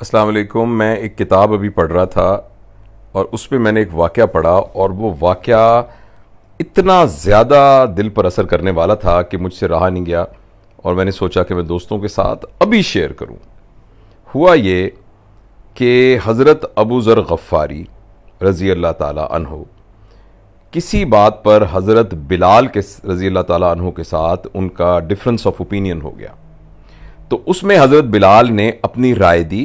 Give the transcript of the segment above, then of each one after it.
अस्सलाम वालेकुम। मैं एक किताब अभी पढ़ रहा था और उस पे मैंने एक वाक़या पढ़ा और वो वाक़या इतना ज़्यादा दिल पर असर करने वाला था कि मुझसे रहा नहीं गया और मैंने सोचा कि मैं दोस्तों के साथ अभी शेयर करूं। हुआ ये कि हज़रत अबू ज़र गफ़ारी रज़ी अल्लाह ताला अन्हु किसी बात पर हज़रत बिलाल के रज़ी अल्लाह ताला अन्हु के साथ उनका डिफरेंस ऑफ ओपिनियन हो गया। तो उसमें हज़रत बिलाल ने अपनी राय दी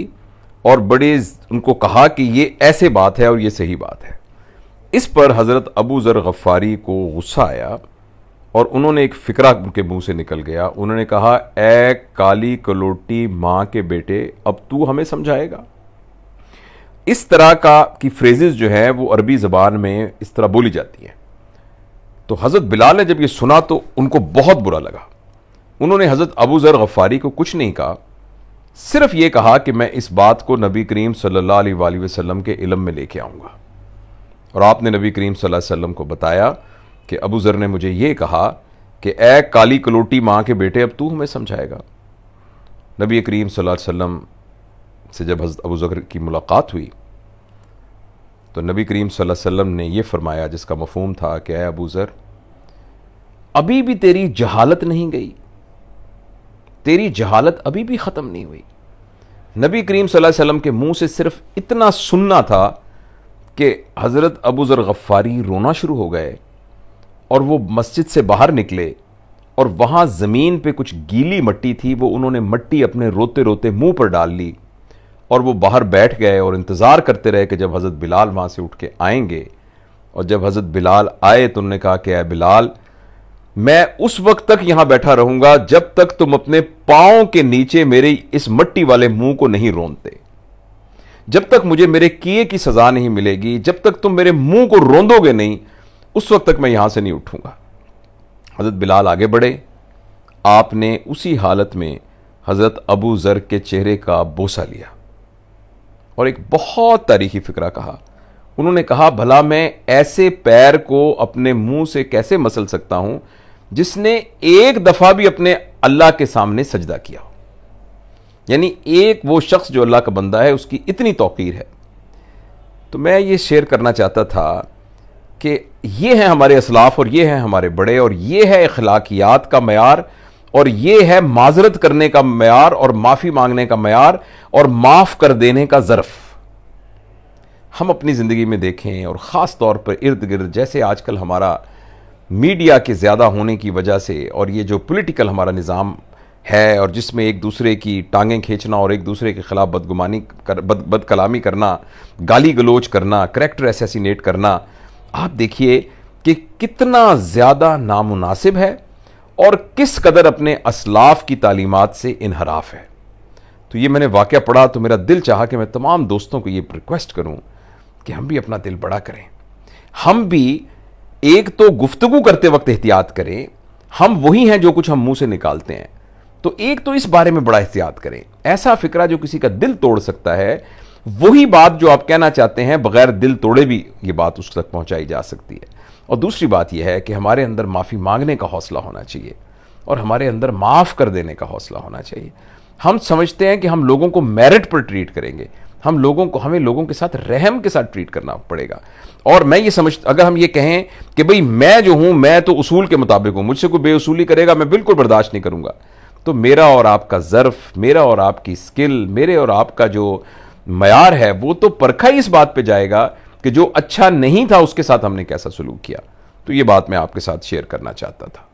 और बड़े उनको कहा कि ये ऐसे बात है और ये सही बात है। इस पर हज़रत अबू ज़र गफ़ारी को गुस्सा आया और उन्होंने एक फ़िक्रा उनके मुंह से निकल गया। उन्होंने कहा, ए काली कलोटी माँ के बेटे, अब तू हमें समझाएगा। इस तरह की फ्रेजेस जो है वो अरबी ज़बान में इस तरह बोली जाती हैं। तो हज़रत बिलाल ने जब ये सुना तो उनको बहुत बुरा लगा। उन्होंने हज़रत अबू ज़र गफ़ारी को कुछ नहीं कहा, सिर्फ ये कहा कि मैं इस बात को नबी करीम सल्लल्लाहु अलैहि वसल्लम के इल्म में लेके आऊँगा। और आपने नबी करीम सल्लल्लाहु अलैहि वसल्लम को बताया कि अबू ज़र ने मुझे ये कहा कि ए काली कलोटी माँ के बेटे, अब तू हमें समझाएगा। नबी करीम सल्लल्लाहु अलैहि वसल्लम से जब हज़रत अबू ज़र की मुलाकात हुई तो नबी करीम सल्लल्लाहु अलैहि वसल्लम ने यह फरमाया, जिसका मफ़हूम था कि ए अबू ज़र, अभी भी तेरी जहालत नहीं गई, तेरी जहालत अभी भी ख़त्म नहीं हुई। नबी करीम सल्लल्लाहु अलैहि वसल्लम के मुंह से सिर्फ इतना सुनना था कि हज़रत अबू ज़र गफ़ारी रोना शुरू हो गए और वो मस्जिद से बाहर निकले और वहाँ ज़मीन पे कुछ गीली मिट्टी थी, वो उन्होंने मिट्टी अपने रोते रोते मुंह पर डाल ली और वो बाहर बैठ गए और इंतज़ार करते रहे कि जब हज़रत बिलाल वहाँ से उठ के आएंगे। और जब हज़रत बिलाल आए तो उन्होंने कहा कि ए बिलाल, मैं उस वक्त तक यहां बैठा रहूंगा जब तक तुम अपने पांव के नीचे मेरे इस मिट्टी वाले मुंह को नहीं रोंदते, जब तक मुझे मेरे किए की सजा नहीं मिलेगी, जब तक तुम मेरे मुंह को रोंदोगे नहीं, उस वक्त तक मैं यहां से नहीं उठूंगा। हजरत बिलाल आगे बढ़े। आपने उसी हालत में हजरत अबू ज़र के चेहरे का बोसा लिया और एक बहुत तारीखी फिक्रा कहा। उन्होंने कहा, भला मैं ऐसे पैर को अपने मुंह से कैसे मसल सकता हूं जिसने एक दफा भी अपने अल्लाह के सामने सजदा किया हो। यानी एक वो शख्स जो अल्लाह का बंदा है उसकी इतनी तौकीर है। तो मैं ये शेयर करना चाहता था कि ये है हमारे असलाफ और ये है हमारे बड़े और ये है अखलाकियात का मयार और ये है माजरत करने का मयार और माफ़ी मांगने का मयार और माफ़ कर देने का ज़र्फ़। हम अपनी ज़िंदगी में देखें और ख़ास तौर पर इर्द गिर्द, जैसे आजकल हमारा मीडिया के ज़्यादा होने की वजह से और ये जो पॉलिटिकल हमारा निज़ाम है और जिसमें एक दूसरे की टांगें खींचना और एक दूसरे के ख़िलाफ़ बदकलामी करना, गाली गलोच करना, करैक्टर असैसिनेट करना, आप देखिए कि कितना ज़्यादा नामुनासिब है और किस कदर अपने असलाफ की तालीमात से इनहराफ है। तो ये मैंने वाक़या पढ़ा तो मेरा दिल चाहा कि मैं तमाम दोस्तों को ये रिक्वेस्ट करूँ कि हम भी अपना दिल बड़ा करें। हम भी एक तो गुफ्तगू करते वक्त एहतियात करें, हम वही हैं जो कुछ हम मुंह से निकालते हैं। तो एक तो इस बारे में बड़ा एहतियात करें। ऐसा फिक्रा जो किसी का दिल तोड़ सकता है, वही बात जो आप कहना चाहते हैं बगैर दिल तोड़े भी ये बात उस तक पहुंचाई जा सकती है। और दूसरी बात यह है कि हमारे अंदर माफ़ी मांगने का हौसला होना चाहिए और हमारे अंदर माफ़ कर देने का हौसला होना चाहिए। हम समझते हैं कि हम लोगों को मेरिट पर ट्रीट करेंगे, हमें लोगों के साथ रहम के साथ ट्रीट करना पड़ेगा। और मैं ये अगर हम ये कहें कि भाई मैं जो हूं मैं तो उसूल के मुताबिक हूं, मुझसे कोई बेउसूली करेगा मैं बिल्कुल बर्दाश्त नहीं करूंगा, तो मेरा और आपका ज़र्फ, मेरा और आपकी स्किल, मेरे और आपका जो मयार है वो तो परखा ही इस बात पे जाएगा कि जो अच्छा नहीं था उसके साथ हमने कैसा सलूक किया। तो ये बात मैं आपके साथ शेयर करना चाहता था।